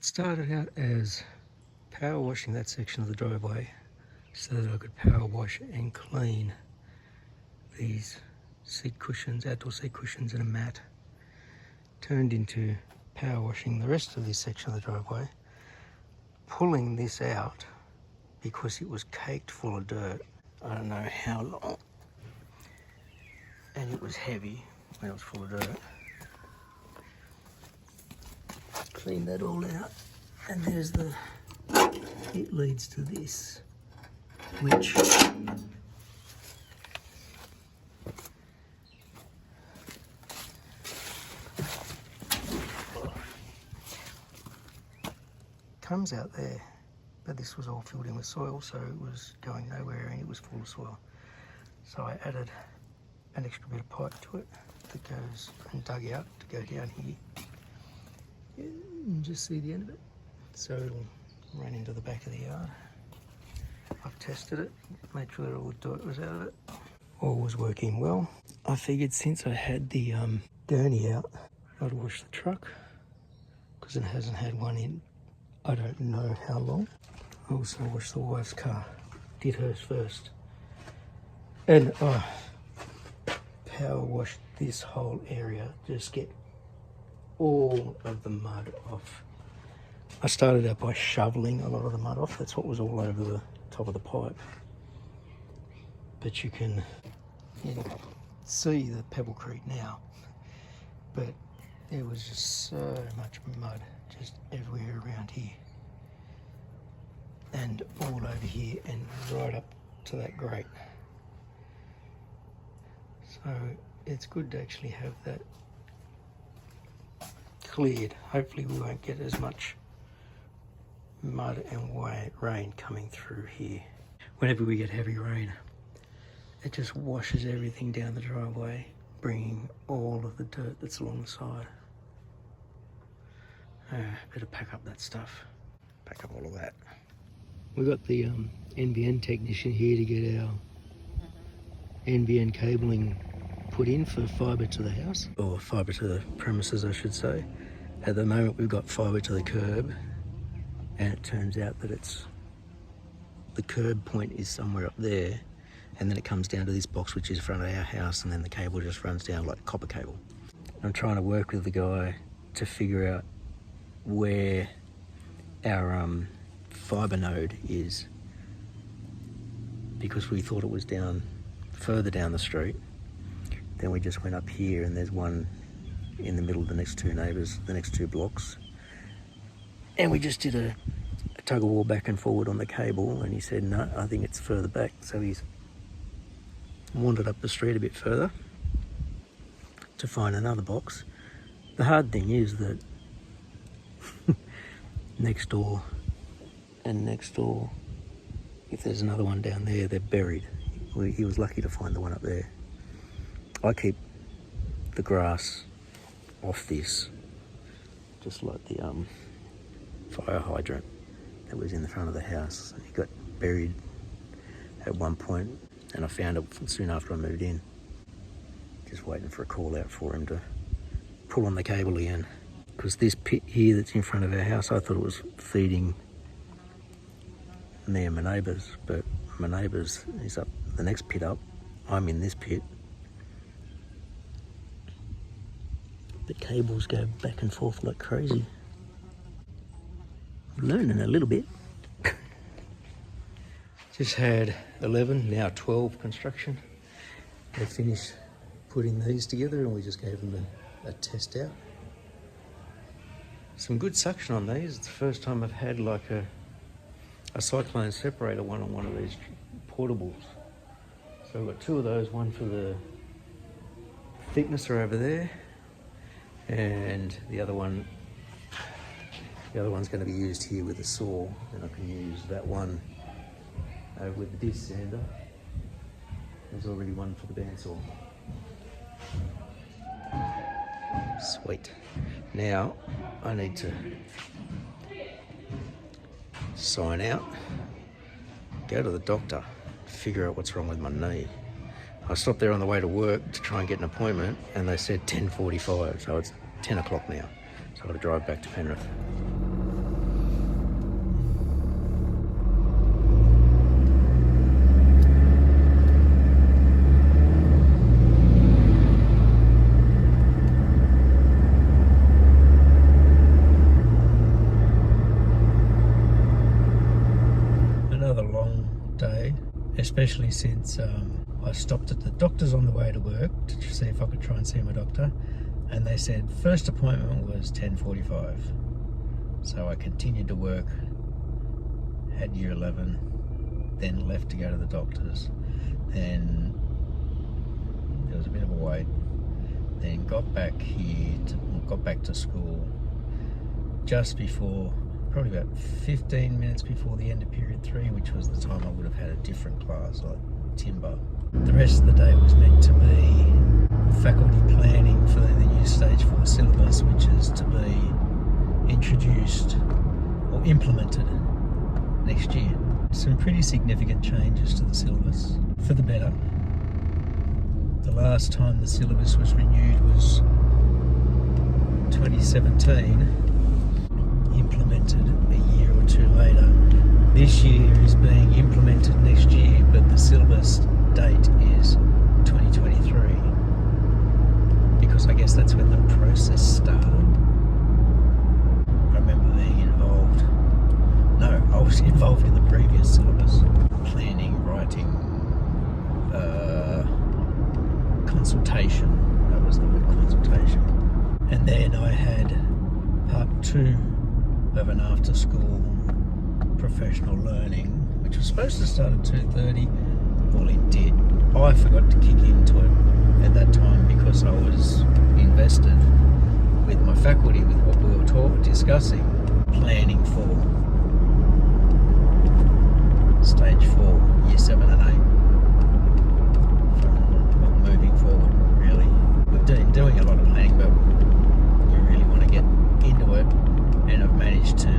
It started out as power washing that section of the driveway so that I could power wash and clean these seat cushions, outdoor seat cushions, and a mat. Turned into power washing the rest of this section of the driveway, pulling this out because it was caked full of dirt. I don't know how long, and it was heavy when it was full of dirt. Clean that all out, and there's the, it leads to this, which comes out there, but this was all filled in with soil, so it was going nowhere and it was full of soil. So I added an extra bit of pipe to it that goes and dug out to go down here. And just see the end of it. So it'll run into the back of the yard. I've tested it, made sure that all the dirt was out of it. All was working well. I figured since I had the gurney out, I'd wash the truck, because it hasn't had one in I don't know how long. I also washed the wife's car. Did hers first. And power washed this whole area. Just get all of the mud off. I started out by shoveling a lot of the mud off. That's what was all over the top of the pipe. But you can see the Pebble Creek now. But there was just so much mud just everywhere around here. And all over here and right up to that grate. So it's good to actually have that cleared. Hopefully we won't get as much mud and rain coming through here. Whenever we get heavy rain, it just washes everything down the driveway, bringing all of the dirt that's along the side. Better pack up that stuff. Pack up all of that. We've got the NBN technician here to get our NBN cabling put in for fibre to the house, or fibre to the premises I should say. At the moment we've got fibre to the curb, and it turns out that it's the curb point is somewhere up there, and then it comes down to this box which is in front of our house, and then the cable just runs down like copper cable. I'm trying to work with the guy to figure out where our fibre node is, because we thought it was down further down the street. Then we just went up here and there's one in the middle of the next two neighbours, the next two blocks, and we just did a tug of war back and forward on the cable, and he said no, I think it's further back. So he's wandered up the street a bit further to find another box. The hard thing is that next door and next door, if there's another one down there, they're buried. He was lucky to find the one up there. I keep the grass off this, just like the fire hydrant that was in the front of the house. It got buried at one point, and I found it soon after I moved in. Just waiting for a call out for him to pull on the cable again. Because this pit here that's in front of our house, I thought it was feeding me and my neighbours, but my neighbours is up the next pit up. I'm in this pit. The cables go back and forth like crazy. I'm learning a little bit. Just had 11, now 12 construction. They finished putting these together and we just gave them a test out. Some good suction on these. It's the first time I've had like a cyclone separator one on one of these portables. So I've got two of those, one for the thicknesser over there, and the other one's going to be used here with a saw, and I can use that one with the disc sander. There's already one for the bandsaw. Sweet. Now I need to sign out, go to the doctor, figure out what's wrong with my knee. I stopped there on the way to work to try and get an appointment, and they said 10:45, so it's 10 o'clock now. So I've got to drive back to Penrith. especially since I stopped at the doctor's on the way to work to see if I could try and see my doctor, and they said first appointment was 10:45. So I continued to work, had year 11, then left to go to the doctor's. Then there was a bit of a wait. Then got back to school just before, probably about 15 minutes before the end of period 3, which was the time I would have had a different class, like timber. The rest of the day was meant to be faculty planning for the new stage 4 syllabus, which is to be introduced or implemented next year. Some pretty significant changes to the syllabus for the better. The last time the syllabus was renewed was 2017, implemented a year or two later. This year is being implemented next year, but the syllabus date is 2023, because I guess that's when the process started. I remember being involved. No, I was involved in the previous syllabus. Planning, writing, consultation. That was the word, consultation. And then I had part 2 of an after-school professional learning, which was supposed to start at 2:30. Well, it did. I forgot to kick into it at that time because I was invested with my faculty, with what we were discussing, planning for stage 4, year 7 and 8. From moving forward, really. We've been doing a lot of planning, but we really want to get into it. And I've managed to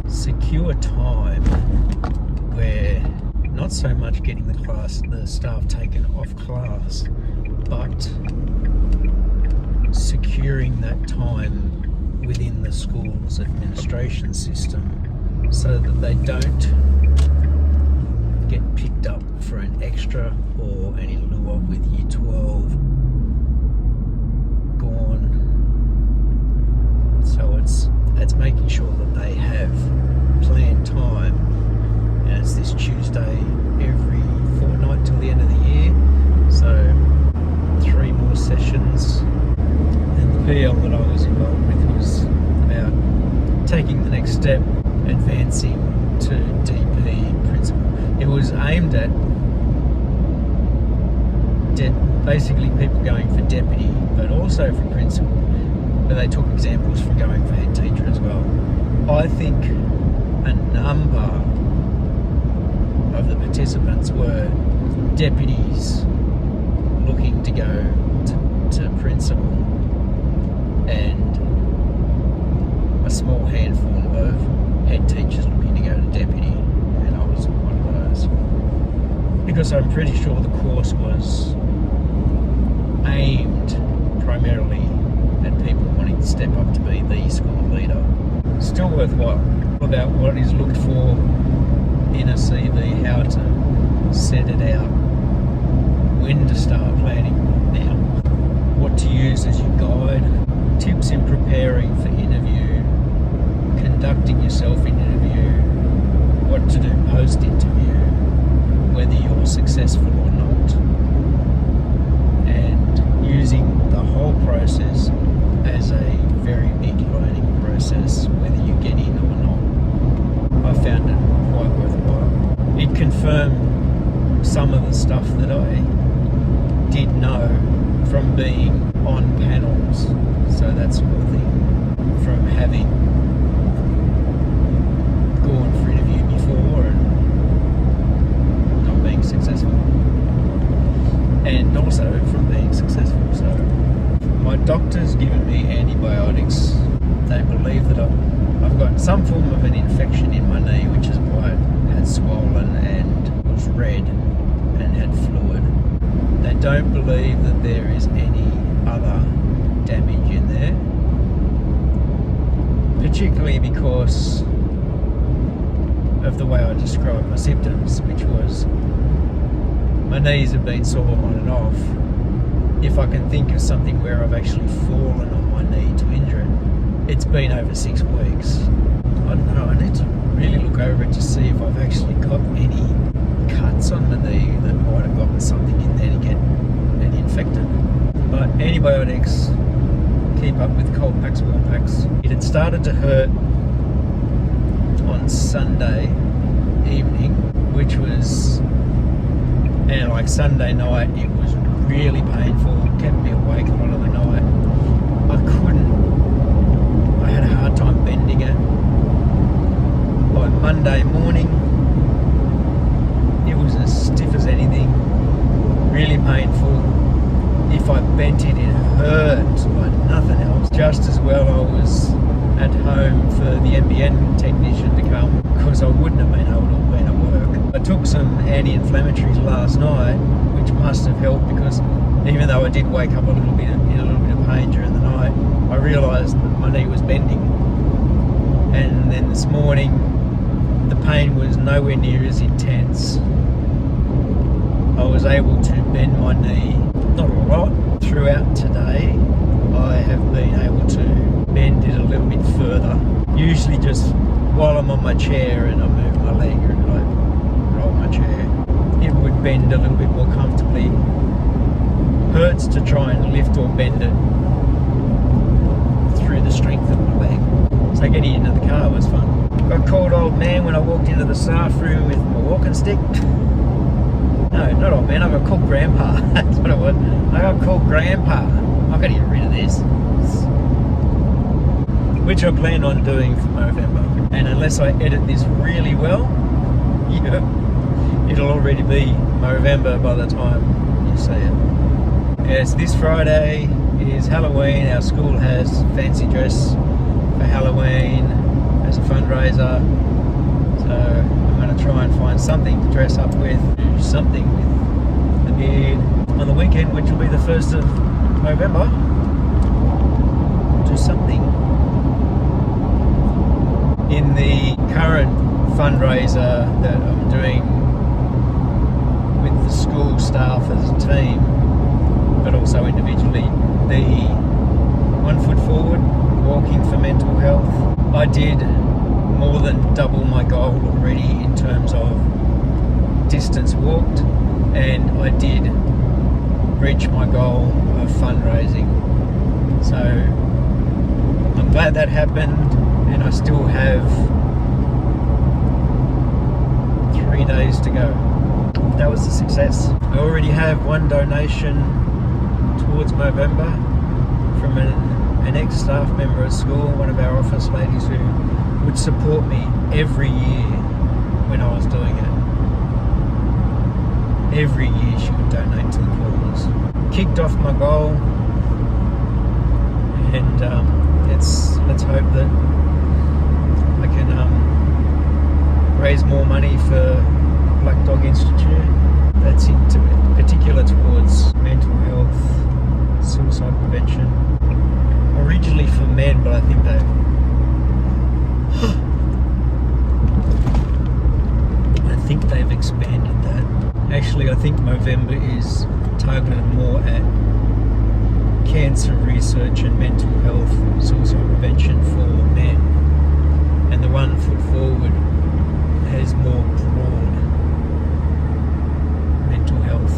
secure time where not so much getting the staff taken off class, but securing that time within the school's administration system so that they don't get picked up for an extra or an in lieu of with year 12 gone. So it's making sure that they have planned time, and it's this Tuesday every fortnight till the end of the year. So 3 more sessions, and the PL that I was involved with was about taking the next step, advancing to DP principal. It was aimed at basically people going for deputy, but also for principal. But they took examples from going for head teacher as well. I think a number of the participants were deputies looking to go to principal, and a small handful of head teachers looking to go to deputy, and I was one of those. Because I'm pretty sure the course was aimed primarily at people wanting to step up to be the school leader. Still worthwhile. About what is looked for in a CV, how to set it out, when to start planning now, what to use as your guide, tips in preparing for interview, conducting yourself in interview, what to do post-interview, whether you're successful or not, and using the whole process as a very big learning process, whether you get in or not. I found it quite worthwhile. It confirmed some of the stuff that I did know from being on panels, so that sort of thing, from having gone for interview before and not being successful, and also from being successful. So my doctor's given me antibiotics. They believe that I've got some form of an infection in my knee, which is why it had swollen and was red and had fluid. They don't believe that there is any other damage in there, particularly because of the way I described my symptoms, which was my knees have been sore on and off. If I can think of something where I've actually fallen on my knee to injure it, it's been over 6 weeks. I don't know, I need to really look over it to see if I've actually got any cuts on my knee. gotten something in there to get it infected. But antibiotics keep up with cold packs, warm packs. It had started to hurt on Sunday evening, which was, and like Sunday night, it was really painful. It kept me awake a lot of the night. I had a hard time bending it. By Monday morning, it was as stiff as anything, really painful. If I bent it, it hurt like nothing else. Just as well I was at home for the NBN technician to come, because I wouldn't have been able to have been at work. I took some anti-inflammatories last night, which must have helped, because even though I did wake up in a little bit of pain during the night, I realised that my knee was bending. And then this morning, the pain was nowhere near as intense. I was able to bend my knee, not a lot. Throughout today, I have been able to bend it a little bit further. Usually just while I'm on my chair and I move my leg or I roll my chair, it would bend a little bit more comfortably. Hurts to try and lift or bend it through the strength of my leg. So getting into the car was fun. Got called old man when I walked into the staff room with my walking stick. No, not old man, I got called grandpa. That's what it was. I got called grandpa. I've got to get rid of this. Which I plan on doing for November. And unless I edit this really well, yeah, it'll already be November by the time you see it. Yes, this Friday is Halloween. Our school has fancy dress for Halloween as a fundraiser. So I'm going to try and find something to dress up with, do something with the beard. On the weekend, which will be the 1st of November, do something. In the current fundraiser that I'm doing with the school staff as a team, but also individually, the 1 Foot Forward, walking for mental health, I did more than double my goal already in terms of distance walked, and I did reach my goal of fundraising. So I'm glad that happened, and I still have 3 days to go. That was a success. I already have one donation towards November from an ex-staff member at school, one of our office ladies who would support me every year when I was doing it. Every year she would donate to the cause. Kicked off my goal, and let's hope that I can raise more money for Black Dog Institute. That's in particular towards mental health, suicide prevention. Originally for men, but I think they've expanded that. Actually, I think November is targeted more at cancer research and mental health, suicide prevention for men. And the 1 Foot Forward has more broad mental health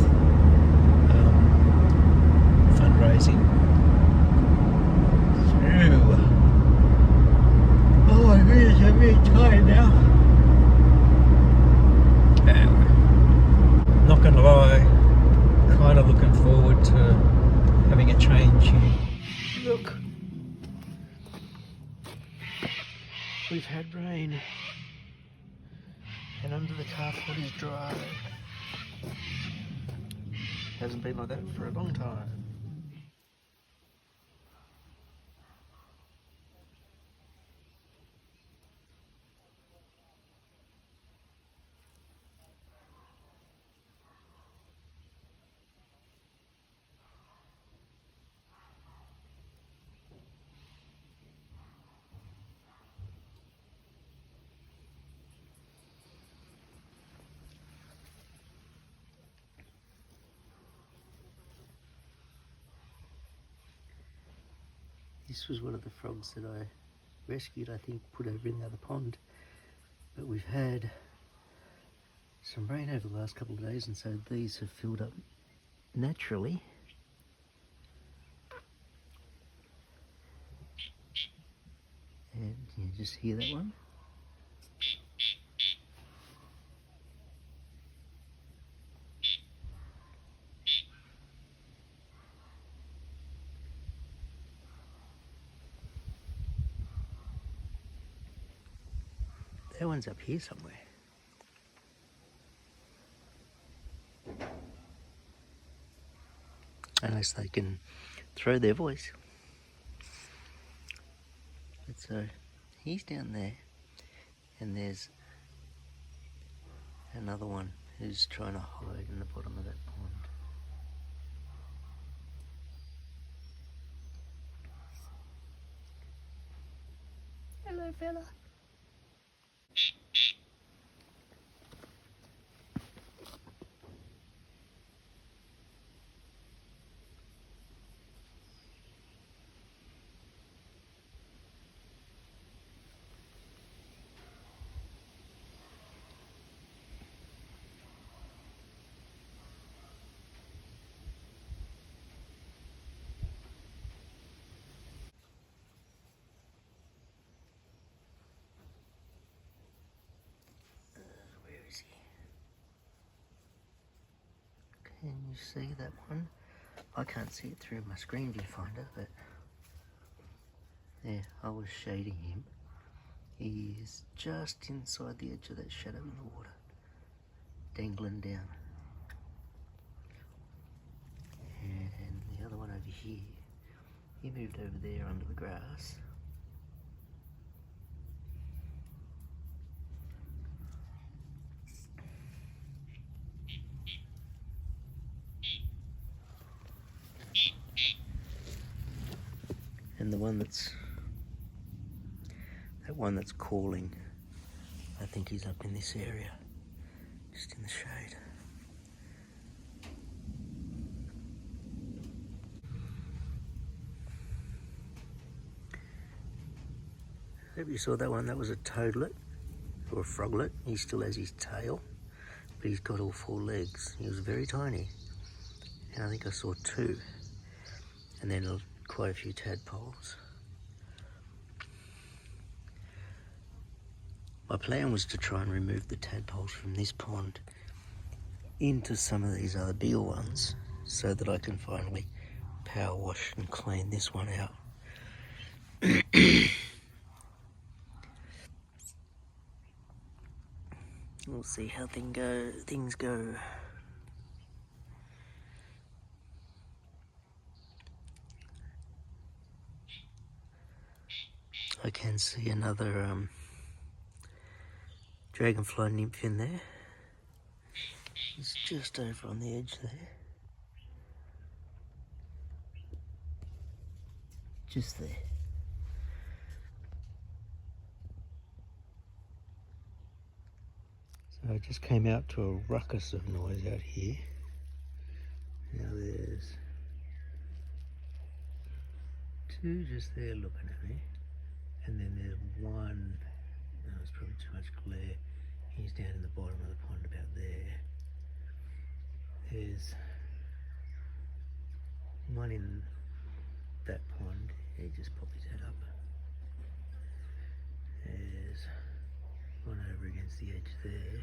fundraising. Oh my goodness, I'm really tired now. Anyway, not gonna lie, kind of looking forward to having a change here. Look, we've had rain, and under the carport is dry. Hasn't been like that for a long time. This was one of the frogs that I rescued, I think, put over in the other pond. But we've had some rain over the last couple of days, and so these have filled up naturally. And you just hear that one? That one's up here somewhere. Unless they can throw their voice. But so, he's down there, and there's another one who's trying to hide in the bottom of that pond. Hello, fella. Where is he? Can you see that one? I can't see it through my screen viewfinder, but there, I was shading him. He is just inside the edge of that shadow in the water, dangling down. And the other one over here, he moved over there under the grass. And the one that's, that one that's calling, I think he's up in this area, just in the shade. I hope you saw that one. That was a toadlet, or a froglet. He still has his tail, but he's got all four legs. He was very tiny, and I think I saw two, and then quite a few tadpoles. My plan was to try and remove the tadpoles from this pond into some of these other bigger ones so that I can finally power wash and clean this one out. We'll see how things go. I can see another dragonfly nymph in there. It's just over on the edge there. Just there. So I just came out to a ruckus of noise out here. Now there's two just there looking at me. And then there's one, no, it's probably too much glare. He's down in the bottom of the pond about there. There's one in that pond. He just popped his head up. There's one over against the edge there.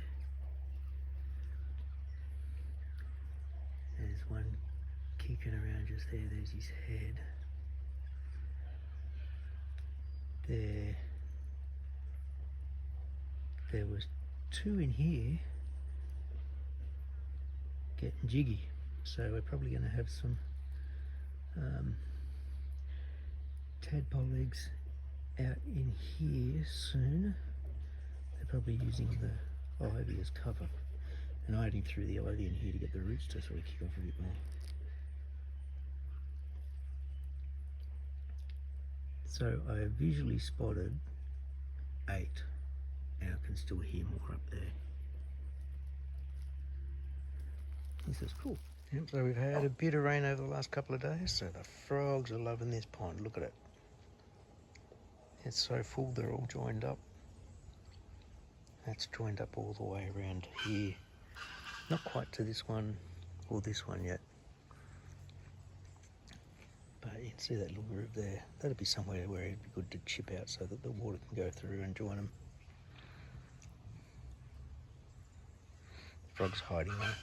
There's one kicking around just there. There's his head. There was two in here getting jiggy, so we're probably going to have some tadpole eggs out in here soon. They're probably using the ivy as cover, and I only threw the ivy in here to get the roots to sort of kick off a bit more. So I have visually spotted 8, and I can still hear more up there. This is cool. Yep, so we've had a bit of rain over the last couple of days, so the frogs are loving this pond. Look at it. It's so full, they're all joined up. That's joined up all the way around here. Not quite to this one or this one yet. But you can see that little groove there. That'd be somewhere where it'd be good to chip out so that the water can go through and join them. The frog's hiding there.